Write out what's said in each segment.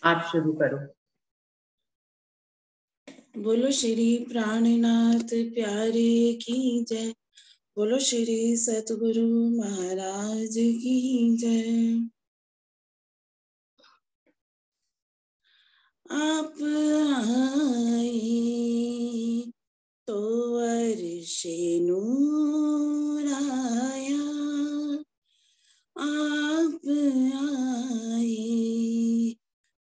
आप शुरू करो। बोलो श्री प्राणनाथ प्यारे की जय। बोलो श्री सतगुरु महाराज की जय। आप आए तो अर्शे नूर आया, आप आए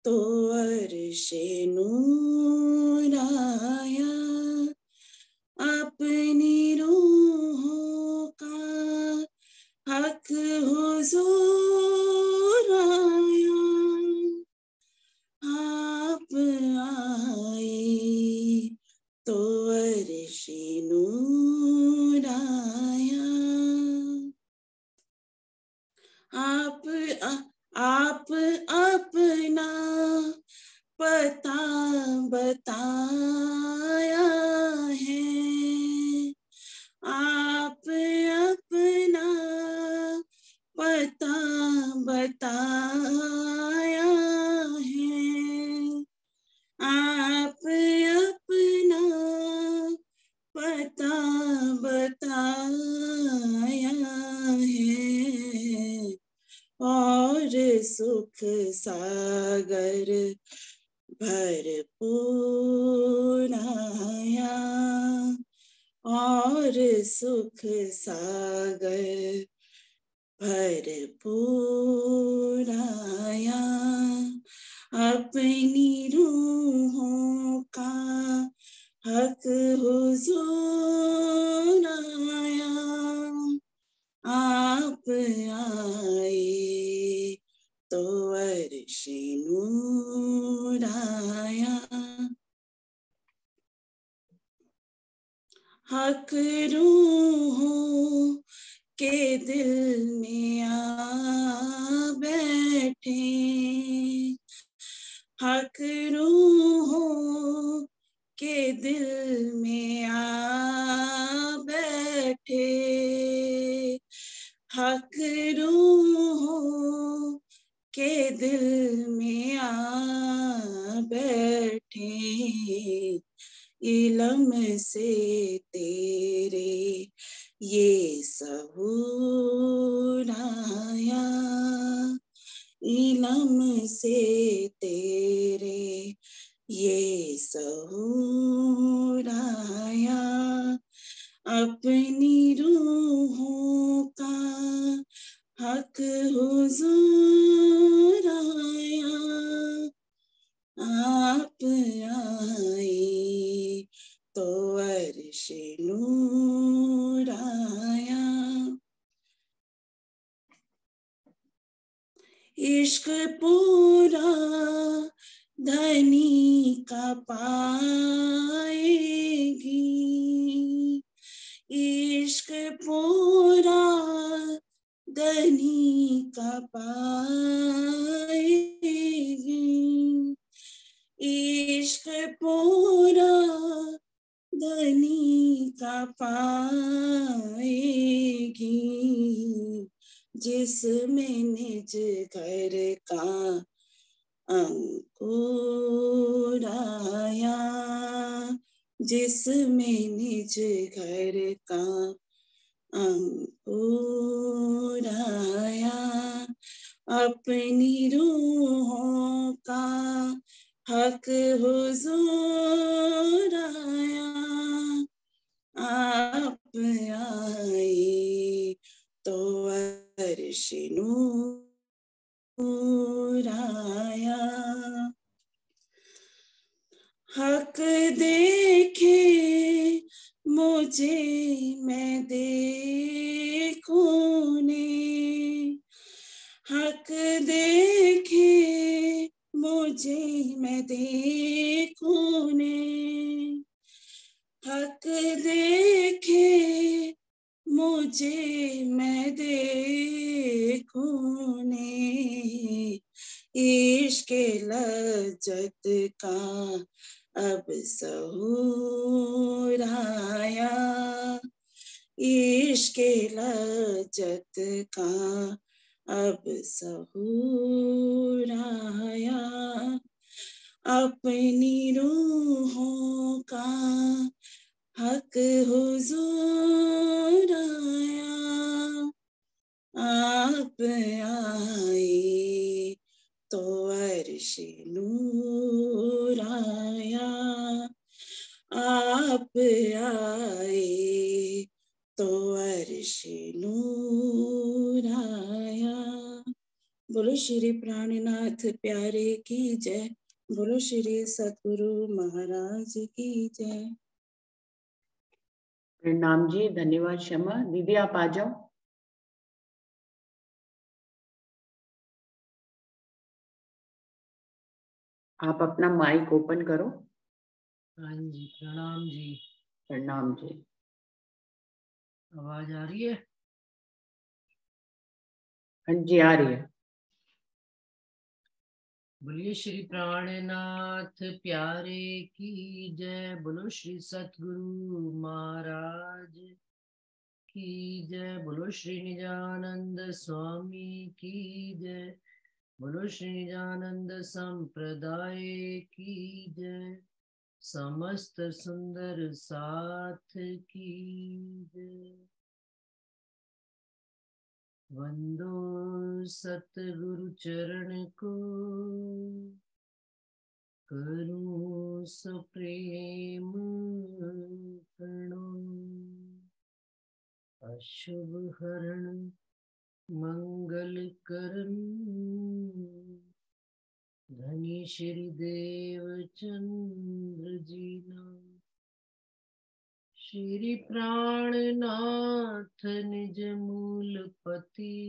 तो अर्शे नूर आया, अपनी रूहों का हक हुजूर आया, आप आए तो अर्शे नूर आया। आप अपना पता बताया है, आप अपना पता बताया है, आप अपना पता बताया है, और सुख सागर भरपूर आया, और सुख सागर भरपूर आया, अपनी रूहों का हक हुजूर आया, आप आए तो अर्शे नूर आया, हक रूहों के दिल में आ बैठे, हक रूहों के दिल में आ बैठे, हक रूहों के दिल में आ बैठे, इल्म से तेरे ये सहूर आया, इल्म से तेरे ये सहूर आया, अपनी रूहों का हक हुजूर आया, आप आए तो अर्शे नूर आया, इश्क पूरा धनी का पाएगी, इश्क पूरा धनी का पाएगी, इश्क पूरा धनी का पाएगी, जिसमें निज घर का अंकुर आया, जिसमें निज घर का अंकुर आया, अपनी रूहों का हक हुजूर आया, आप आए तो अर्शे नूर आया, हक देखे मुझे मैं देखूं ने, हक देखे मुझे मैं देखूं ने, हक देखे मुझे मैं देखूं ने, इश्क लज्जत का अब सहूर आया, इश्क लज्जत का अब सहूर आया, अपनी रूहों का हक हुजूर आया, आप आए तो अर्श नूर आया, आप आए तो अर्श नूर आया। बोलो श्री प्राणनाथ प्यारे की जय, बोलो श्री सतगुरु महाराज की जय। प्रणाम जी, धन्यवाद क्षमा। दीदी आप आ जाओ। आप अपना माइक ओपन करो। हाँ जी, प्रणाम जी। प्रणाम जी। आवाज आ रही है? हाँ जी आ रही है। बोलिए श्री प्राणनाथ प्यारे की जय, बोलो श्री सतगुरु महाराज की जय, बोलो श्री निजानंद स्वामी की जय, बोलो श्री निजानंद संप्रदाय की जय, समस्त सुंदर साथ की जय। वंदो सतगुरु चरण को, करूं सप्रेम प्रणाम। अशुभ हरण मंगल करण, धनी श्री देव चंद्र जी नाम। श्री प्राणनाथ निज मूलपति,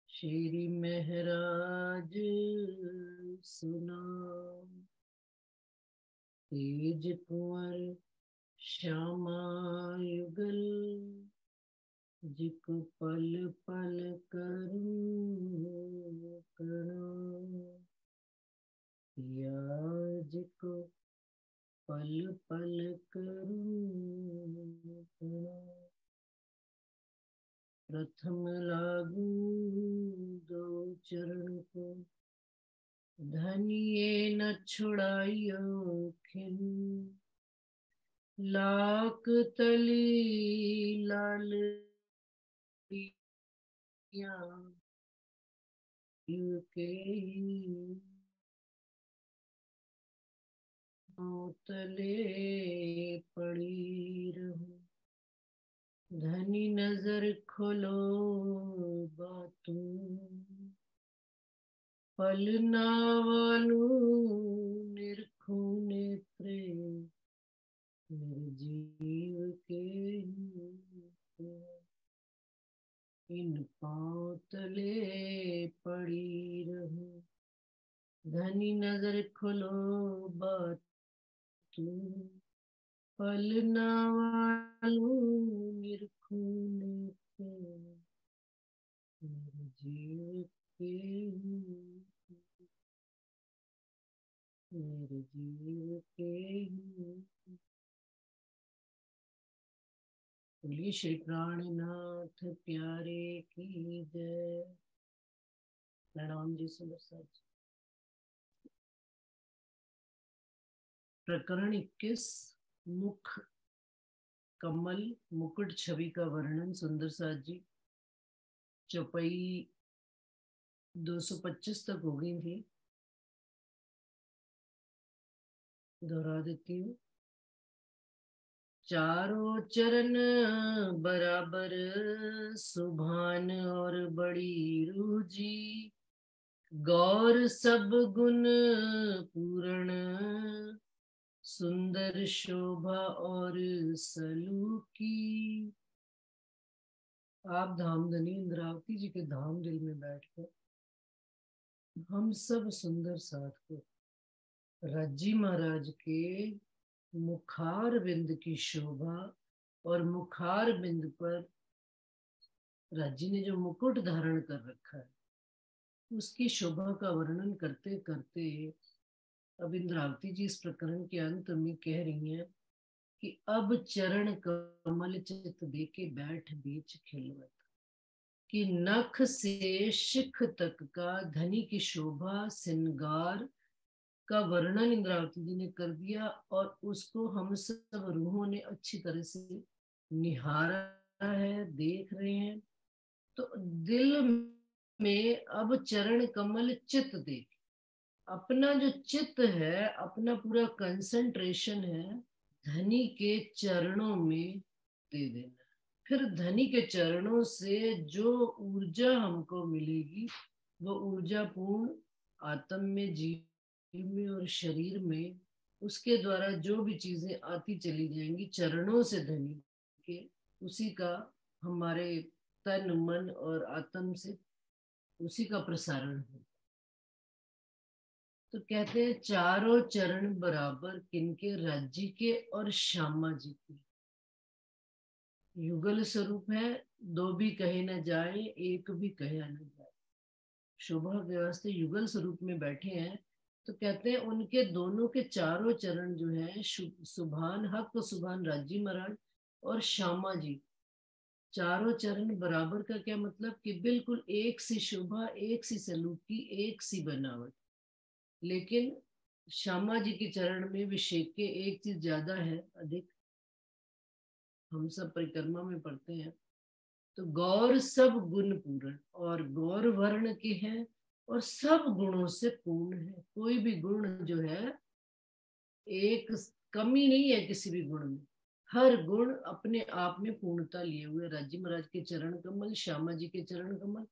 श्री महराज सुनाम। तेज कुंवर श्यामा युगल, जिको पल पल करूं प्रणाम। या जिको पल पल करूं प्रणाम। प्रथम लागू दो चरण को, धनिये न छुड़ाइयो खिन। लाख तली लाल के तले पड़ी रहूं। धनी नजर खोलो बातों, पल ना वालू निरखू नेत्रे, निर्जीव के इन पांव तले पड़ी रहूं। धनी नजर खोलो बातों, पल ना वालू निरखू नेत्रे, निर्जीव के निर्जीव के। बोलिए श्री प्राणनाथ प्यारे की जय। प्रणाम जी सुंदर साहब। प्रकरण 21, मुख कमल मुकुट छवि का वर्णन। सुंदर साथ जी चौपाई 225 तक हो गई थी, दोहरा देती हूँ। चारों चरण बराबर सुभान और बड़ी रूजी, गौर सब गुण पूर्ण, सुंदर शोभा और सलूकी। आप धामधनी इंद्रावती जी के धाम दिल में बैठकर हम सब सुंदर साथ को राज्जी महाराज के मुखार बिंद की शोभा और मुखार बिंद पर राज्जी ने जो मुकुट धारण कर रखा है उसकी शोभा का वर्णन करते करते अब इंद्रावती जी इस प्रकरण के अंत में कह रही हैं कि अब चरण कमल चित देके बैठ बीच खिलवत, कि नख से शिख तक का धनी की शोभा श्रृंगार का वर्णन इंद्रावती जी ने कर दिया और उसको हम सब रूहों ने अच्छी तरह से निहारा है, देख रहे हैं। तो दिल में अब चरण कमल चित्त देख, अपना जो चित्त है, अपना पूरा कंसंट्रेशन है धनी के चरणों में दे देना। फिर धनी के चरणों से जो ऊर्जा हमको मिलेगी वो ऊर्जा पूर्ण आत्म में, जीव में और शरीर में, उसके द्वारा जो भी चीजें आती चली जाएंगी चरणों से धनी के, उसी का हमारे तन मन और आत्म से उसी का प्रसारण हो। तो कहते हैं चारों चरण बराबर किनके, राज्य के और श्यामा जी के। युगल स्वरूप है, दो भी कहे न जाए, एक भी कहे न जाए। शोभा के वास्ते युगल स्वरूप में बैठे हैं। तो कहते हैं उनके दोनों के चारों चरण जो है, सुभान हक सुभान राज्य महाराज और श्यामा जी, चारों चरण बराबर का क्या मतलब कि बिल्कुल एक सी शोभा, एक सी सलूकी, एक सी बनावट। लेकिन श्यामा जी के चरण में विषेक के एक चीज ज्यादा है, अधिक। हम सब परिक्रमा में पढ़ते हैं तो गौर सब गुण पूर्ण, और गौर वर्ण के हैं और सब गुणों से पूर्ण है। कोई भी गुण जो है, एक कमी नहीं है किसी भी गुण में, हर गुण अपने आप में पूर्णता लिए हुए। राज्य महाराज के चरण कमल, श्यामा जी के चरण कमल,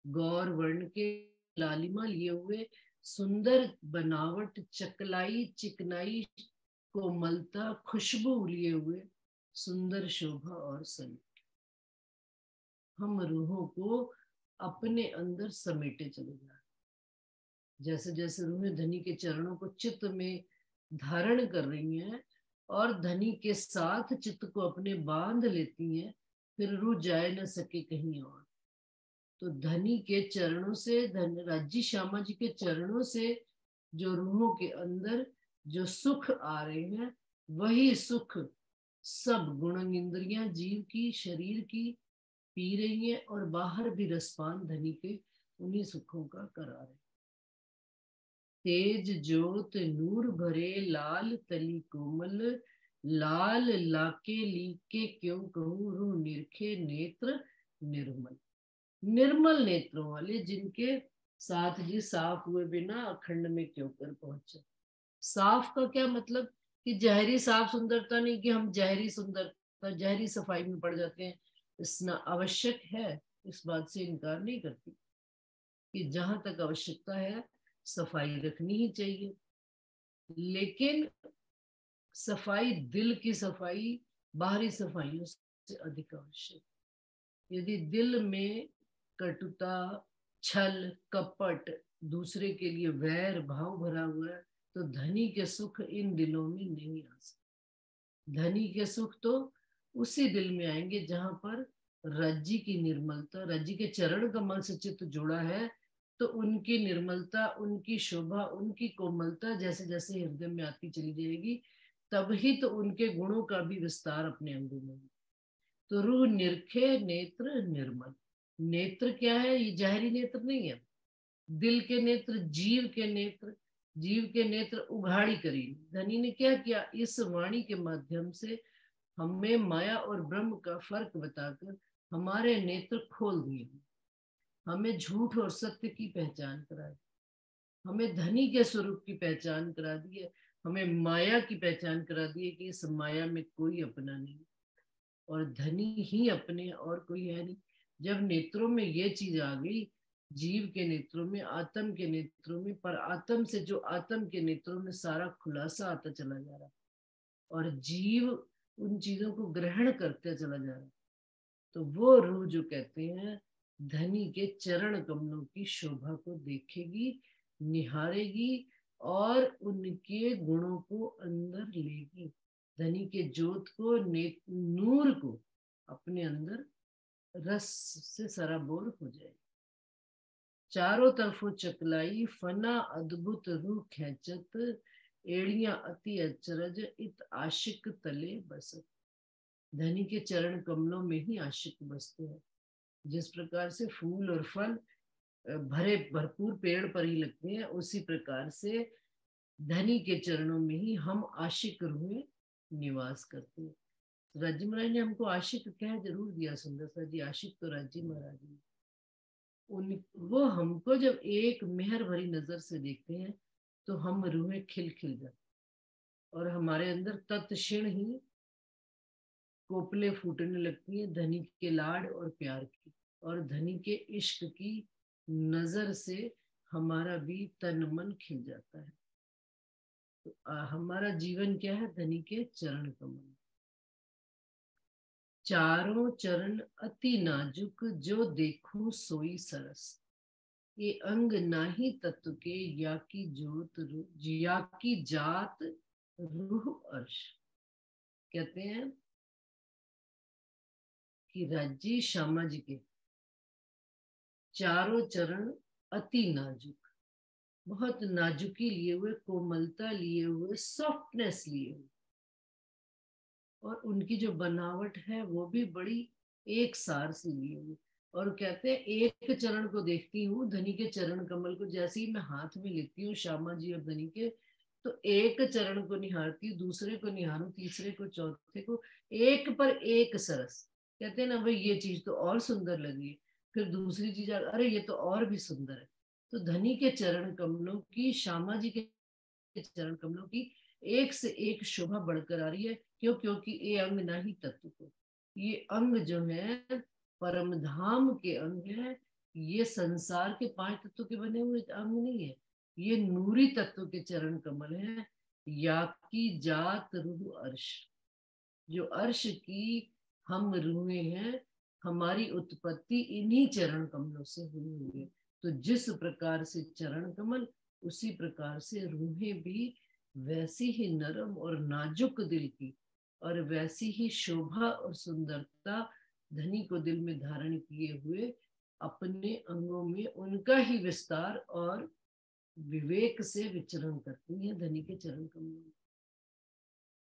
गौर वर्ण के लालिमा लिए हुए, सुंदर बनावट, चकलाई चिकनाई, कोमलता, खुशबू लिए हुए, सुंदर शोभा और सन। हम रूहों को अपने अंदर समेटे चले जा रहे। जैसे जैसे रूहें धनी के चरणों को चित्त में धारण कर रही हैं और धनी के साथ चित्त को अपने बांध लेती हैं, फिर रूह जाए न सके कहीं और। तो धनी के चरणों से, धन राज्य श्यामा जी के चरणों से जो रूहों के अंदर जो सुख आ रहे हैं, वही सुख सब गुण इंद्रियां जीव की, शरीर की पी रही हैं और बाहर भी रसपान धनी के उन्हीं सुखों का करा रहे। तेज ज्योत नूर भरे लाल तली कोमल, लाल लाके लीके क्यों कहूँ, रूह निरखे नेत्र निर्मल। निर्मल नेत्रों वाले, जिनके साथ जी साफ हुए बिना अखंड में क्यों कर पहुंचे। साफ का क्या मतलब कि जहरी साफ सुंदरता नहीं कि हम जहरी सुंदरता, जहरी सफाई में पड़ जाते हैं। इसना आवश्यक है, इस बात से इनकार नहीं करती कि जहां तक आवश्यकता है सफाई रखनी ही चाहिए, लेकिन सफाई, दिल की सफाई बाहरी सफाइयों से अधिक आवश्यक। यदि दिल में कटुता, छल, कपट, दूसरे के लिए वैर भाव भरा हुआ है, तो धनी के सुख इन दिलों में नहीं आ सकते। धनी के सुख तो उसी दिल में आएंगे जहां पर राज्य की निर्मलता, राज्य के चरण कमल से चित्त जुड़ा है, तो उनकी निर्मलता, उनकी शोभा, उनकी कोमलता जैसे जैसे हृदय में आती चली जाएगी, तभी तो उनके गुणों का भी विस्तार अपने अंगों में। तो रूह निरखे नेत्र निर्मल। नेत्र क्या है, ये जहरी नेत्र नहीं है, दिल के नेत्र, जीव के नेत्र, जीव के नेत्र उघाड़ी करी। धनी ने क्या किया, इस वाणी के माध्यम से हमें माया और ब्रह्म का फर्क बताकर हमारे नेत्र खोल दिए, हमें झूठ और सत्य की पहचान करा दी, हमें धनी के स्वरूप की पहचान करा दी है, हमें माया की पहचान करा दी है कि इस माया में कोई अपना नहीं और धनी ही अपने और कोई है नहीं। जब नेत्रों में ये चीज आ गई, जीव के नेत्रों में, आत्म के नेत्रों में, पर आत्म से जो आत्म के नेत्रों में सारा खुलासा आता चला जा रहा और जीव उन चीजों को ग्रहण करते चला जा रहा, तो वो रूह जो कहते हैं धनी के चरण कमलों की शोभा को देखेगी, निहारेगी और उनके गुणों को अंदर लेगी। धनी के ज्योत को, नूर को अपने अंदर रस से सराबोर हो जाए। चारों तरफों चकलाई, फना अद्भुत रूह खेचत, एड़ियां अति अचरज, इत आशिक तले बसत। धनी के चरण कमलों में ही आशिक बसते हैं। जिस प्रकार से फूल और फल भरे भरपूर पेड़ पर ही लगते हैं, उसी प्रकार से धनी के चरणों में ही हम आशिक रूहें निवास करते हैं। राज्य महाराज ने हमको आशिक कह जरूर दिया सुंदर सा जी, आशिक तो राज्य महाराज ने। वो हमको जब एक मेहर भरी नजर से देखते हैं तो हम रूहें खिल खिल जाते और हमारे अंदर तत्क्षण ही कोपले फूटने लगती हैं धनी के लाड और प्यार की, और धनी के इश्क की नजर से हमारा भी तन मन खिल जाता है। तो हमारा जीवन क्या है? धनी के चरण कमल। चारों चरण अति नाजुक, जो देखूं सोई सरस। ये अंग नाही तत्व के, या की जोत या की जात रूह अर्श। कहते हैं कि राज्य श्यामा जी के चारों चरण अति नाजुक, बहुत नाजुकी लिए हुए, कोमलता लिए हुए, सॉफ्टनेस लिए हुए, और उनकी जो बनावट है वो भी बड़ी एक सार से लिए हुई। और कहते हैं एक चरण को देखती हूँ, धनी के चरण कमल को जैसे ही मैं हाथ में लेती हूँ श्यामा जी और धनी के, तो एक चरण को निहारती हूँ, दूसरे को निहारूं, तीसरे को, चौथे को, एक पर एक सरस। कहते हैं ना भाई ये चीज तो और सुंदर लगी, फिर दूसरी चीज अरे ये तो और भी सुंदर है। तो धनी के चरण कमलों की, श्यामा जी के चरण कमलों की एक से एक शोभा बढ़कर आ रही है। क्यों? क्योंकि ये अंग नहीं तत्व को, ये अंग जो है परम धाम के अंग है। ये संसार के 5 तत्वों के बने हुए अंग नहीं है, ये नूरी तत्व के चरण कमल है। या की जात रूह अर्श, जो अर्श की हम रूहें हैं, हमारी उत्पत्ति इन्हीं चरण कमलों से हुई हुई है। तो जिस प्रकार से चरण कमल, उसी प्रकार से रूहें भी वैसी ही नरम और नाजुक दिल की, और वैसी ही शोभा और सुंदरता धनी को दिल में धारण किए हुए अपने अंगों में उनका ही विस्तार और विवेक से विचरण करती हैं धनी के चरण कमलों।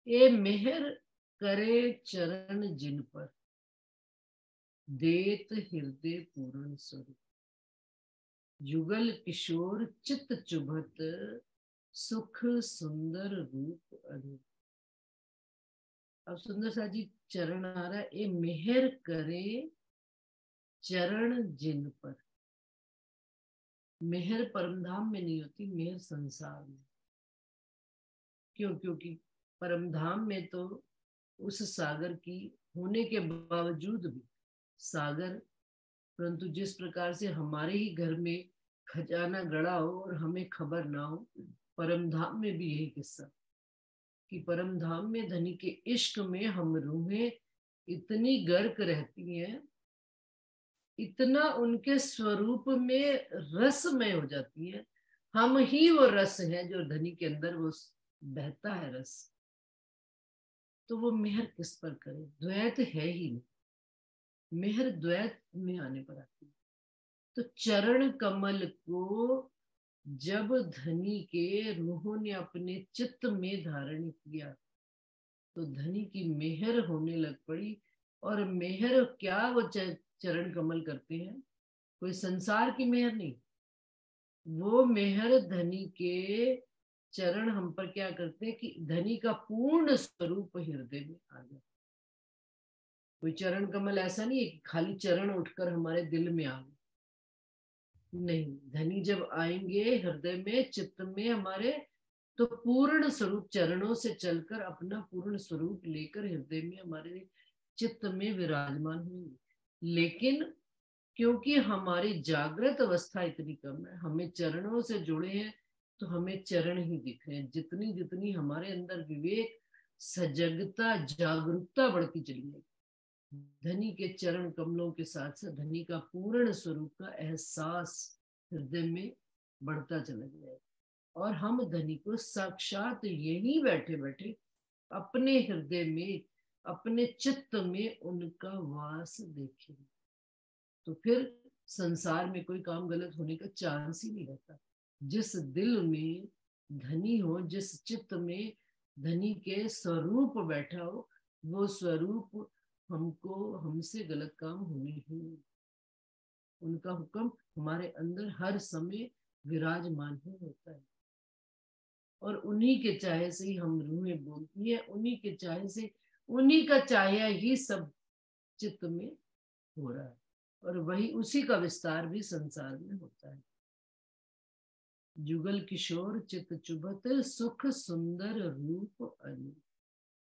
ए मेहर करे चरण जिन पर, देत हृदय पूर्ण स्वरूप। युगल किशोर चित चुभत, सुख सुंदर रूप अरूप। अब सुंदर सा जी चरण आ रहा है, ए मेहर करे चरण जिन पर। मेहर परमधाम में नहीं होती, मेहर संसार में। क्यों? क्योंकि परमधाम में तो उस सागर की होने के बावजूद भी सागर, परंतु जिस प्रकार से हमारे ही घर में खजाना गड़ा हो और हमें खबर ना हो, परमधाम में भी यही किस्सा कि परमधाम में धनी के इश्क में हम रूहें इतनी गर्क रहती हैं, इतना उनके स्वरूप में रसमय हो जाती है। हम ही वो रस है जो धनी के अंदर वो बहता है रस। तो वो मेहर किस पर करे? द्वैत है ही नहीं, मेहर द्वैत में आने पर आती है। तो चरण कमल को जब धनी के रूहों ने अपने चित्त में धारण किया, तो धनी की मेहर होने लग पड़ी। और मेहर क्या वो चरण कमल करते हैं? कोई संसार की मेहर नहीं, वो मेहर धनी के चरण हम पर क्या करते हैं कि धनी का पूर्ण स्वरूप हृदय में आ जाए। कोई चरण कमल ऐसा नहीं है कि खाली चरण उठकर हमारे दिल में आ गए, नहीं। धनी जब आएंगे हृदय में, चित्त में हमारे, तो पूर्ण स्वरूप चरणों से चलकर अपना पूर्ण स्वरूप लेकर हृदय में हमारे चित्त में विराजमान होंगे। लेकिन क्योंकि हमारी जागृत अवस्था इतनी कम है, हमें चरणों से जुड़े हैं, तो हमें चरण ही दिख रहे हैं। जितनी जितनी हमारे अंदर विवेक, सजगता, जागरूकता बढ़ती चली है, धनी के चरण कमलों के साथ साथ धनी का पूर्ण स्वरूप का एहसास हृदय में बढ़ता चला जाएगा। और हम धनी को साक्षात यही बैठे बैठे अपने हृदय में, अपने चित्त में उनका वास देखेंगे। तो फिर संसार में कोई काम गलत होने का चांस ही नहीं रहता। जिस दिल में धनी हो, जिस चित्त में धनी के स्वरूप बैठा हो, वो स्वरूप हमको, हमसे गलत काम होने ही नहीं। उनका हुक्म हमारे अंदर हर समय विराजमान ही होता है। और उन्हीं के चाहे से ही हम रूहें बोलती हैं, उन्हीं के चाहे से, उन्हीं का चाहे ही सब चित्त में हो रहा है, और वही उसी का विस्तार भी संसार में होता है। जुगल किशोर चित चुभत सुख सुंदर रूप अनु।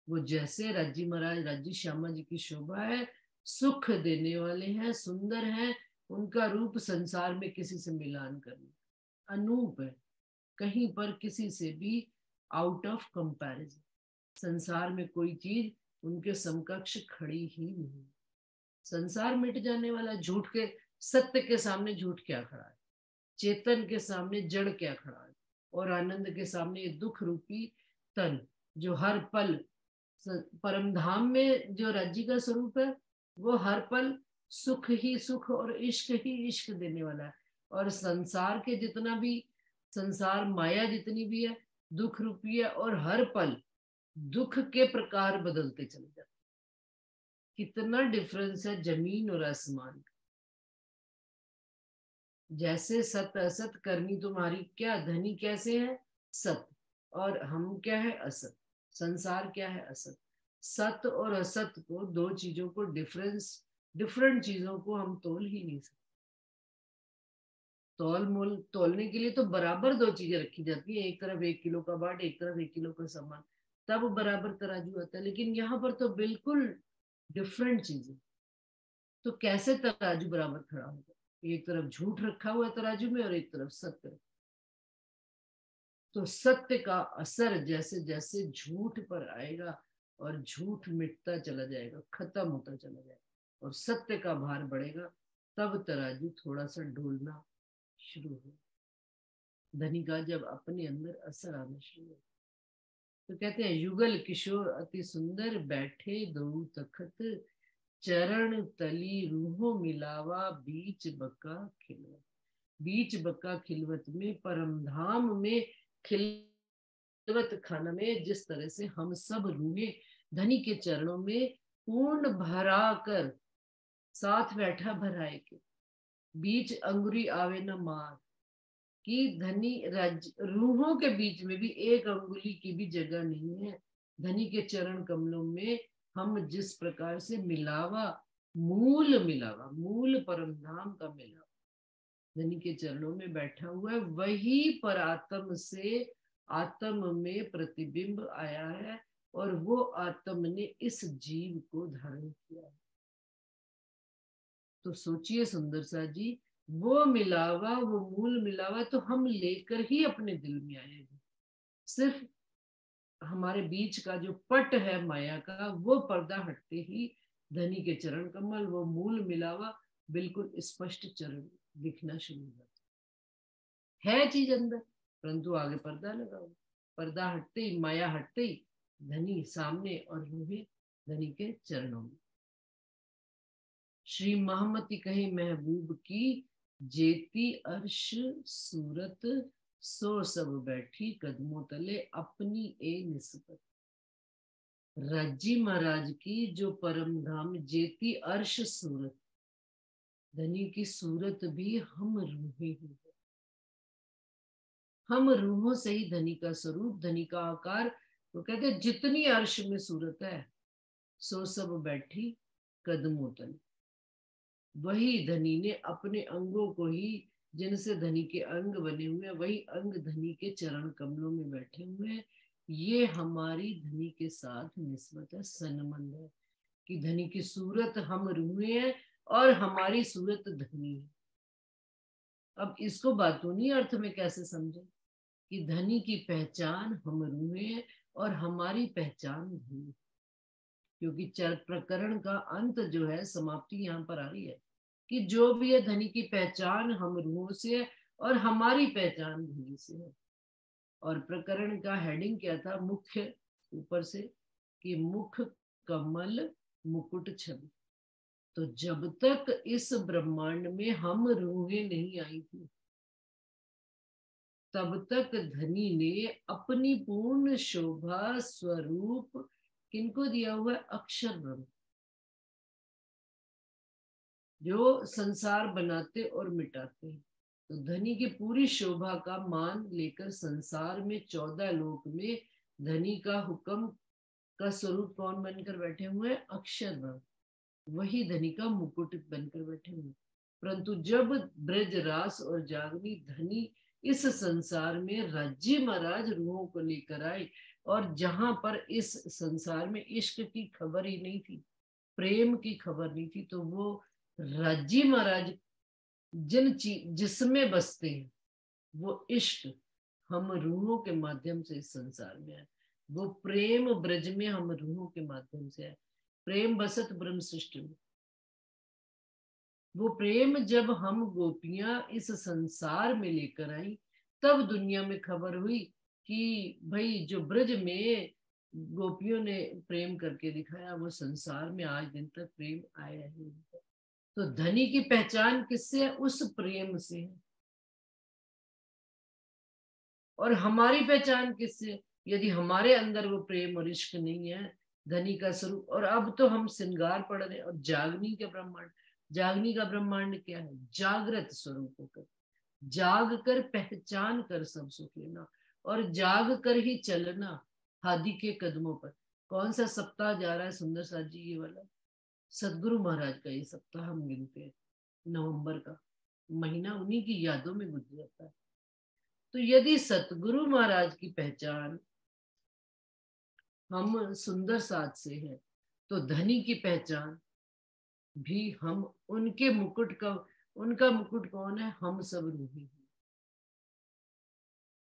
वो जैसे राजी महाराज, राजी श्यामा जी की शोभा है, सुख देने वाले हैं, सुंदर हैं, उनका रूप संसार में किसी से मिलान करना, अनूप है, कहीं पर किसी से भी आउट ऑफ कंपैरिजन। संसार में कोई चीज उनके समकक्ष खड़ी ही नहीं। संसार मिट जाने वाला, झूठ के, सत्य के सामने झूठ क्या खड़ा है, चेतन के सामने जड़ क्या खड़ा है, और आनंद के सामने ये दुख रूपी तन जो हर पल परम धाम में जो राज्य का स्वरूप है, वो हर पल सुख ही सुख और इश्क ही इश्क देने वाला है। और संसार के जितना भी, संसार माया जितनी भी है दुख रूपी है, और हर पल दुख के प्रकार बदलते चले जाते। कितना डिफरेंस है जमीन और आसमान का। जैसे सत असत करनी तुम्हारी क्या, धनी कैसे है सत, और हम क्या है असत, संसार क्या है असत। सत और असत को, दो चीजों को डिफरेंट चीजों को हम तोल ही नहीं सकते। तोल मोल तोलने के लिए तो बराबर दो चीजें रखी जाती है, एक तरफ 1 किलो का बाट, एक तरफ 1 किलो का सामान, तब बराबर तराजू आता है। लेकिन यहाँ पर तो बिल्कुल डिफरेंट चीजें, तो कैसे तराजू बराबर खड़ा होगा। एक तरफ झूठ रखा हुआ है तराजू में और एक तरफ सत्य। तो सत्य का असर जैसे जैसे झूठ पर आएगा और झूठ मिटता चला जाएगा, खत्म होता चला जाएगा, और सत्य का भार बढ़ेगा, तब तराजू थोड़ा सा डोलना शुरू हो। धनी का जब अपने अंदर असर आना शुरू हो, तो कहते हैं युगल किशोर अति सुंदर बैठे दो तखत, चरण तली रूहों मिलावा बीच बका खिलवत। बीच बका खिलवत में, परम धाम में, खिलवत खाना में, जिस तरह से हम सब रूहें धनी के चरणों में पूर्ण भरा कर, साथ बैठा भराए के, बीच अंगुरी आवे न मार, कि धनी रूहों के बीच में भी एक अंगुली की भी जगह नहीं है। धनी के चरण कमलों में हम जिस प्रकार से मिलावा, मूल परम धाम का मिलावा धनी के चरणों में बैठा हुआ है, वही पर आत्म से आत्म में प्रतिबिंब आया है, और वो आत्म ने इस जीव को धारण किया है। तो सोचिए सुंदर सा जी, वो मिलावा, वो मूल मिलावा तो हम लेकर ही अपने दिल में आए हैं। सिर्फ हमारे बीच का जो पट है माया का, वो पर्दा हटते ही धनी के चरण कमल, वो मूल मिलावा बिल्कुल स्पष्ट चरण दिखना शुरू हो जाता है चीज अंदर, परंतु आगे पर्दा लगा हुआ। पर्दा हटते ही, माया हटते ही धनी सामने और रूहें धनी के चरणों में। श्री महमति कहे महबूब की, जेती अर्श सूरत, सो सब बैठी कदमों तले अपनी ए निस्बत। राज्जी महाराज की जो परम धाम जेती अर्श सूरत, धनी की सूरत भी हम रूहें ही है। हम रूहों से ही धनी का स्वरूप, धनी का आकार, वो कहते हैं जितनी अर्श में सूरत है, सो सब बैठी कदमों तले। वही धनी ने अपने अंगों को ही, जिनसे धनी के अंग बने हुए हैं, वही अंग धनी के चरण कमलों में बैठे हुए हैं। ये हमारी धनी के साथ निस्बत है, संबंध है, कि धनी की सूरत हम रूहें हैं और हमारी सूरत धनी है। अब इसको बातूनी अर्थ में कैसे समझे, कि धनी की पहचान हम रूहें हैं और हमारी पहचान धनी, क्योंकि चर प्रकरण का अंत जो है, समाप्ति यहाँ पर आ रही है कि जो भी है धनी की पहचान हम रूहों से है और हमारी पहचान धनी से है। और प्रकरण का हेडिंग क्या था, मुख्य ऊपर से, कि मुख कमल मुकुट छवि। तो जब तक इस ब्रह्मांड में हम रूहें नहीं आई थी, तब तक धनी ने अपनी पूर्ण शोभा स्वरूप किनको दिया हुआ है, अक्षर ब्रह्म, जो संसार बनाते और मिटाते हैं। तो धनी की पूरी शोभा का मान लेकर संसार में 14 लोक में धनी का हुक्म का स्वरूप कौन बनकर बैठे हुए हैं? अक्षर ब्रह्म, वही धनी का मुकुट बनकर बैठे हुए। परंतु जब ब्रज रास और जागनी धनी इस संसार में राज्य महाराज रूहों को लेकर आए, और जहां पर इस संसार में इश्क की खबर ही नहीं थी, प्रेम की खबर नहीं थी, तो वो राज्य महाराज जिसमें बसते हैं वो इश्क हम रूहों के माध्यम से इस संसार में आए। वो प्रेम ब्रज में हम रूहों के माध्यम से आए। प्रेम बसत ब्रह्म सृष्टि में, वो प्रेम जब हम गोपियां इस संसार में लेकर आई, तब दुनिया में खबर हुई कि भाई जो ब्रज में गोपियों ने प्रेम करके दिखाया, वो संसार में आज दिन तक प्रेम आया ही। तो धनी की पहचान किससे है? उस प्रेम से है। और हमारी पहचान किससे? यदि हमारे अंदर वो प्रेम और इश्क नहीं है, धनी का स्वरूप। और अब तो हम श्रृंगार पढ़ रहे हैं, और जागनी के ब्रह्मांड, जागनी का ब्रह्मांड क्या है? जागृत स्वरूप होकर, जाग कर पहचान कर सब सुख लेना, और जाग कर ही चलना हादी के कदमों पर। कौन सा सप्ताह जा रहा है सुंदर साथ जी? ये वाला सदगुरु महाराज का ये सप्ताह हम गिनते हैं। नवंबर का महीना उन्हीं की यादों में गुजर जाता है। तो यदि सतगुरु महाराज की पहचान हम सुंदर साथ से है, तो धनी की पहचान भी हम उनके मुकुट का, उनका मुकुट कौन है? हम सब रूही हैं।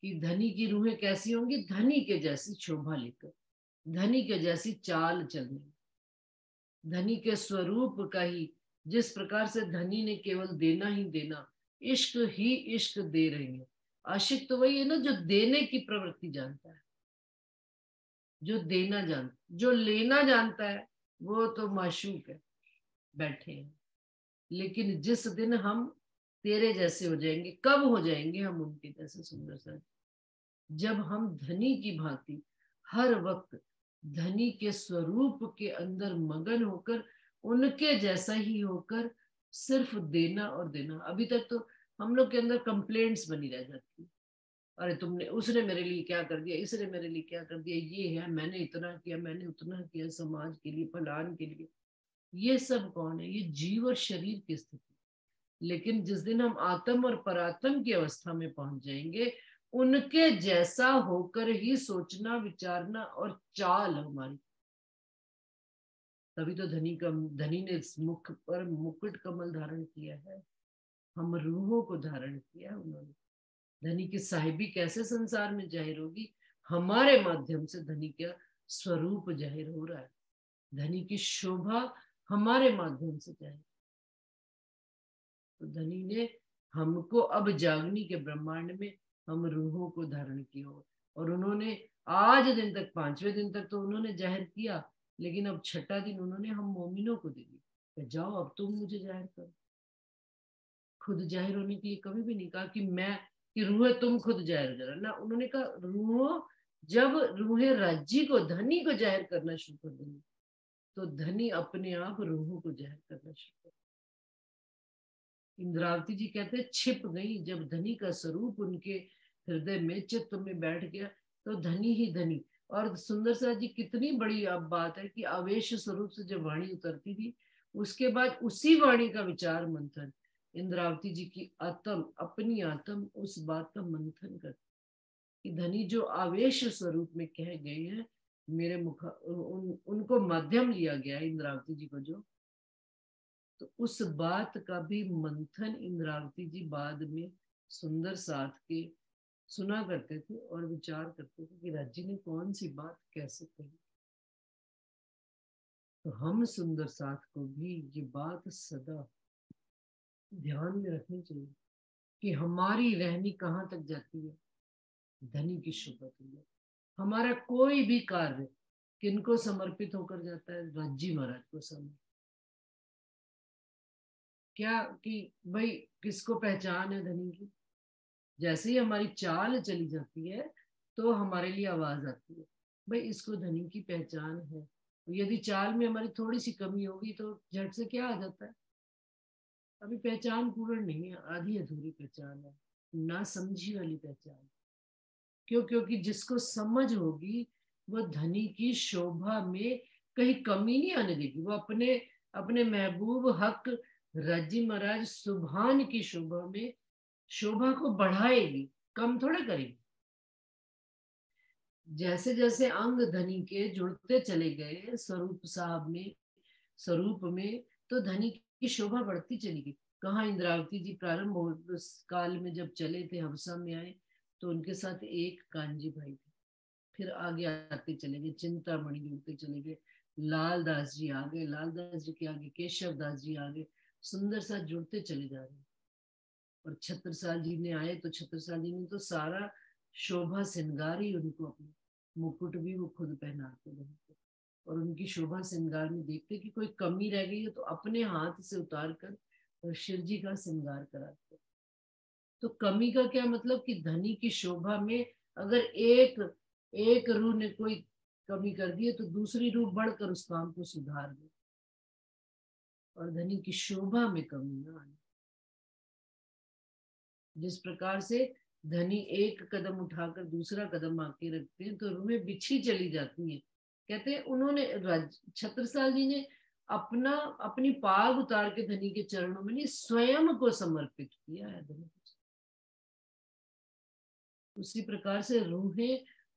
कि धनी की रूहें कैसी होंगी? धनी के जैसी शोभा लेकर, धनी के जैसी चाल चलने, धनी के स्वरूप का ही, जिस प्रकार से धनी ने केवल देना ही देना, इश्क ही इश्क दे रही है। आशिक तो वही है ना जो देने की प्रवृत्ति जानता है, जो देना जानता, जो लेना जानता है वो तो माशूक है, बैठे हैं। लेकिन जिस दिन हम तेरे जैसे हो जाएंगे, कब हो जाएंगे हम उनके जैसे सुंदर सा? जब हम धनी की भांति हर वक्त धनी के स्वरूप के अंदर मगन होकर, उनके जैसा ही होकर सिर्फ देना और देना। अभी तक तो हम लोग के अंदर कंप्लेंट्स बनी रह जाती, अरे तुमने, उसने मेरे लिए क्या कर दिया, इसने मेरे लिए क्या कर दिया, ये है, मैंने इतना किया, मैंने उतना किया समाज के लिए, फलान के लिए। ये सब कौन है? ये जीव और शरीर की स्थिति। लेकिन जिस दिन हम आत्म और परात्म की अवस्था में पहुंच जाएंगे, उनके जैसा होकर ही सोचना, विचारना और चाल हमारी, तभी तो धनी ने इस मुख पर मुकुट कमल धारण किया है, हम रूहों को धारण किया उन्होंने। धनी की साहिबी कैसे संसार में जाहिर होगी? हमारे माध्यम से धनी का स्वरूप जाहिर हो रहा है, धनी की शोभा हमारे माध्यम से जाहिर। तो धनी ने हमको अब जागनी के ब्रह्मांड में हम रूहों को धारण किया, और उन्होंने आज दिन तक, 5वें दिन तक तो उन्होंने जाहिर किया, लेकिन अब 6ठा दिन उन्होंने हम मोमिनों को दे दिया, जाओ अब तुम मुझे जाहिर करो। खुद जाहिर होने के लिए कभी भी नहीं कहा कि मैं, कि रूहें तुम खुद जाहिर करो ना। उन्होंने कहा रूहों, जब रूहें राज्य को, धनी को जाहिर करना शुरू कर देंगे, तो धनी अपने आप रूहों को जाहिर करना शुरू कर। इंद्रावती जी कहते हैं छिप गई जब धनी का स्वरूप उनके हृदय में, चित्त में बैठ गया, तो धनी ही धनी। और सुंदर सा जी कितनी बड़ी अब बात है कि आवेश स्वरूप से जब वाणी उतरती थी, उसके बाद उसी वाणी का विचार मंथन, इंद्रावती जी की आत्म, अपनी आत्म उस बात का मंथन करती कि धनी जो आवेश स्वरूप में कह गए हैं, मेरे मुख उनको माध्यम लिया गया इंद्रावती जी को जो, तो उस बात का भी मंथन इंद्रावती जी बाद में सुंदर साथ के सुना करते थे और विचार करते थे कि राज्य ने कौन सी बात कैसे कही। तो हम सुंदर साथ को भी ये बात सदा ध्यान में रखनी चाहिए कि हमारी रहनी कहाँ तक जाती है? धनी की शुभत में। हमारा कोई भी कार्य किनको समर्पित होकर जाता है? राज्य महाराज को समर्पित। क्या कि भाई किसको पहचान है धनी की? जैसे ही हमारी चाल चली जाती है तो हमारे लिए आवाज आती है, भाई इसको धनी की पहचान है। तो यदि चाल में हमारी थोड़ी सी कमी होगी तो झट से क्या आ जाता है? अभी पहचान पूर्ण नहीं है, आधी अधूरी पहचान है, ना समझी वाली पहचान। क्यों? क्योंकि जिसको समझ होगी वो धनी की शोभा में कहीं कमी नहीं आने देगी। वो अपने अपने महबूब हक रजी महाराज सुभान की शोभा में शोभा को बढ़ाएगी, कम थोड़े करेगी। जैसे जैसे अंग धनी के जुड़ते चले गए स्वरूप साहब में, स्वरूप में, तो धनी की शोभा बढ़ती चली गई। कहाँ इंद्रावती जी प्रारंभ हो उस काल में जब चले थे, हवसा में आए तो उनके साथ एक कांजी भाई थे, फिर आगे आते चले गए, चिंतामणि जुड़ते चले गए, लाल दास जी आ गए, लाल दास जी के आगे केशव दास जी आ गए, सुंदर सा जुड़ते चले जा रहे हैं। और छत्रसाल जी ने आए तो छत्रसाल जी ने तो सारा शोभा श्रृंगार ही उनको, अपने मुकुट भी वो खुद पहनाते रहते, और उनकी शोभा श्रृंगार में देखते कि कोई कमी रह गई है तो अपने हाथ से उतार कर और शिव जी का श्रृंगार कराते। तो कमी का क्या मतलब कि धनी की शोभा में अगर एक रूह ने कोई कमी कर दी है तो दूसरी रूह बढ़कर उस काम को सुधार दे, और धनी की शोभा में कमी ना आए। जिस प्रकार से धनी एक कदम उठाकर दूसरा कदम आके रखते हैं तो रूहें बिछी चली जाती हैं। कहते हैं उन्होंने छत्रसाल जी ने अपनी पाग उतार के धनी के चरणों में नहीं, स्वयं को समर्पित किया है धनी। उसी प्रकार से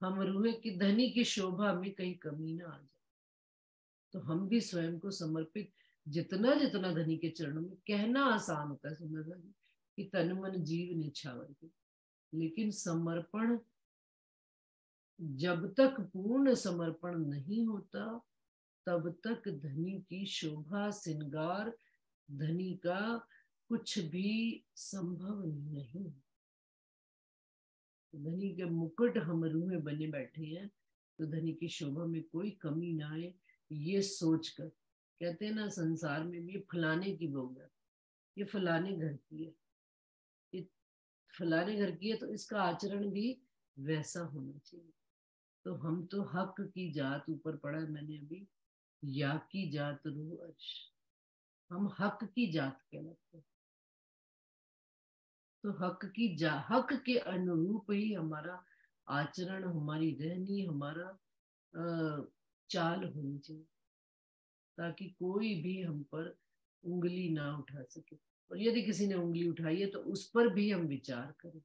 हम रूहें कि धनी की शोभा में कहीं कमी ना आ जाए, तो हम भी स्वयं को समर्पित जितना जितना धनी के चरणों में। कहना आसान होता है सुंदर कि तन मन जीव निछावर के, लेकिन समर्पण जब तक पूर्ण समर्पण नहीं होता तब तक धनी की शोभा श्रृंगार, धनी का कुछ भी संभव नहीं। धनी के मुकुट हम रूह में बने बैठे हैं तो धनी की शोभा में कोई कमी ना आए, ये सोचकर। कहते हैं ना संसार में भी फलाने की बहू है, ये फलाने घर की है, ये फलाने घर की है, तो इसका आचरण भी वैसा होना चाहिए। तो हम तो हक की जात, ऊपर पढ़ा मैंने अभी, या की जात रूह अर्श, हम हक की जात कहलाते हैं। तो हक के अनुरूप ही हमारा आचरण, हमारी रहनी, हमारा चाल होनी चाहिए, ताकि कोई भी हम पर उंगली ना उठा सके। और यदि किसी ने उंगली उठाई है तो उस पर भी हम विचार करें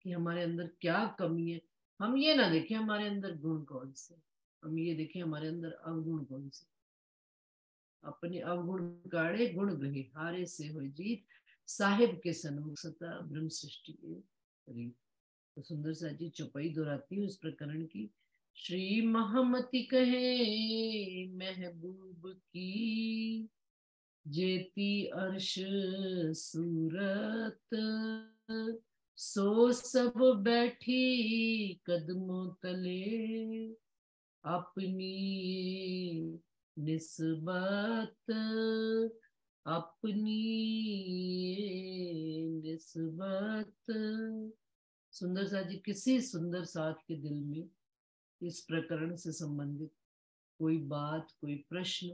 कि हमारे अंदर क्या कमी है। हम ये ना देखें हमारे अंदर गुण कौन से, हम ये देखें हमारे अंदर अवगुण कौन से। अपने अवगुण काढ़े गुण ग्रहे, हारे से हो जीत, साहिब के सन्मुख सता ब्रह्म सृष्टि के। तो सुंदर सा जी चौपाई दोहराती हूँ इस प्रकरण की। श्री महामति कहे महबूब की, जेती अर्श सूरत, सो सब बैठी कदमों तले, अपनी निस्बत, अपनी निस्बत। सुंदर साथ जी किसी सुंदर साथ के दिल में इस प्रकरण से संबंधित कोई बात, कोई प्रश्न,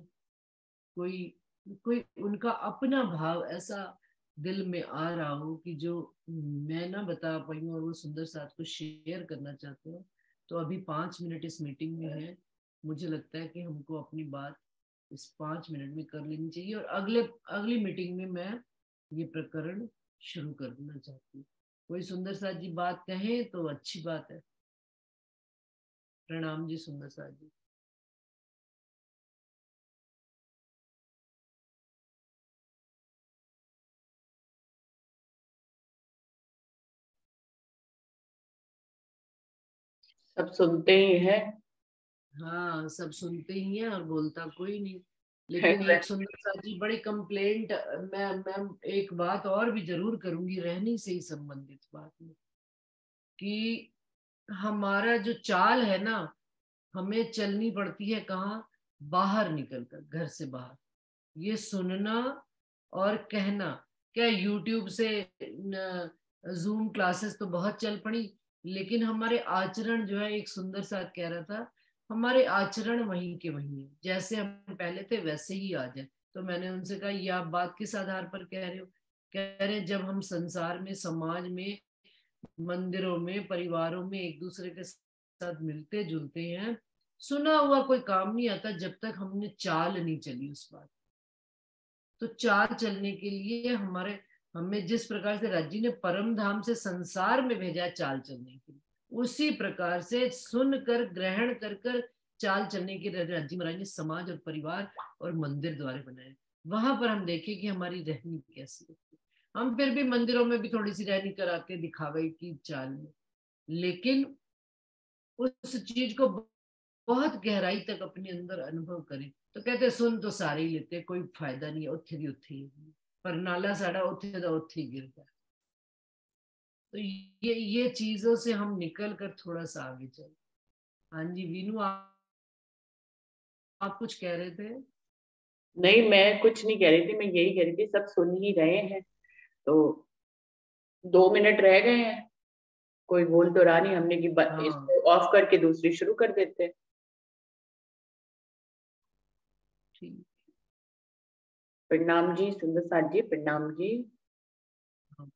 कोई कोई उनका अपना भाव ऐसा दिल में आ रहा हो कि जो मैं ना बता पाई हूँ और वो सुंदर साथ को शेयर करना चाहते हो, तो अभी 5 मिनट इस मीटिंग में है। मुझे लगता है कि हमको अपनी बात इस 5 मिनट में कर लेनी चाहिए, और अगली मीटिंग में मैं ये प्रकरण शुरू करना चाहती हूँ। कोई सुंदर साथ जी बात कहें तो अच्छी बात है। प्रणाम जी सुंदर साथ जी। सब सुनते ही है। हाँ सब सुनते ही हैं और बोलता कोई नहीं। लेकिन एक सुंदर साथ जी बड़ी कंप्लेंट, मैं एक बात और भी जरूर करूंगी रहनी से ही संबंधित बात में, कि हमारा जो चाल है ना, हमें चलनी पड़ती है कहाँ, बाहर निकलकर, घर से बाहर। ये सुनना और कहना, क्या यूट्यूब से जूम क्लासेस तो बहुत चल पड़ी, लेकिन हमारे आचरण जो है, एक सुंदर सा कह रहा था, हमारे आचरण वहीं के वहीं है, जैसे हम पहले थे वैसे ही आ जाए तो मैंने उनसे कहा ये आप बात किस आधार पर कह रहे हो? कह रहे जब हम संसार में, समाज में, मंदिरों में, परिवारों में एक दूसरे के साथ मिलते जुलते हैं, सुना हुआ कोई काम नहीं आता जब तक हमने चाल नहीं चली उस बात। तो चाल चलने के लिए हमें जिस प्रकार से राज्य ने परम धाम से संसार में भेजा चाल चलने के लिए, उसी प्रकार से सुनकर ग्रहण कर कर चाल चलने के लिए राज्य महाराज ने समाज और परिवार और मंदिर द्वारे बनाए। वहां पर हम देखें कि हमारी रहनी कैसी है। हम फिर भी मंदिरों में भी थोड़ी सी रहनी कराते दिखावे की चाल में, लेकिन उस चीज को बहुत गहराई तक अपने अंदर अनुभव करें तो कहते सुन तो सारे ही लेते, कोई फायदा नहीं है, उत्थे दी उत्थे ही, पर नाला साड़ा उत्थे दा उत्थे ही गिरता। तो ये चीजों से हम निकल कर थोड़ा सा आगे चले। हाँ जी वीनू, आप कुछ कह रहे थे? नहीं, मैं कुछ नहीं कह रही थी, मैं यही कह रही थी सब सुन ही रहे हैं, तो 2 मिनट रह गए हैं, कोई बोल तो रहा नहीं, हमने कि हाँ इसको ऑफ करके दूसरी शुरू कर देते हैं। ठीक। प्रणाम जी सुंदर साथ जी, प्रणाम जी। हाँ,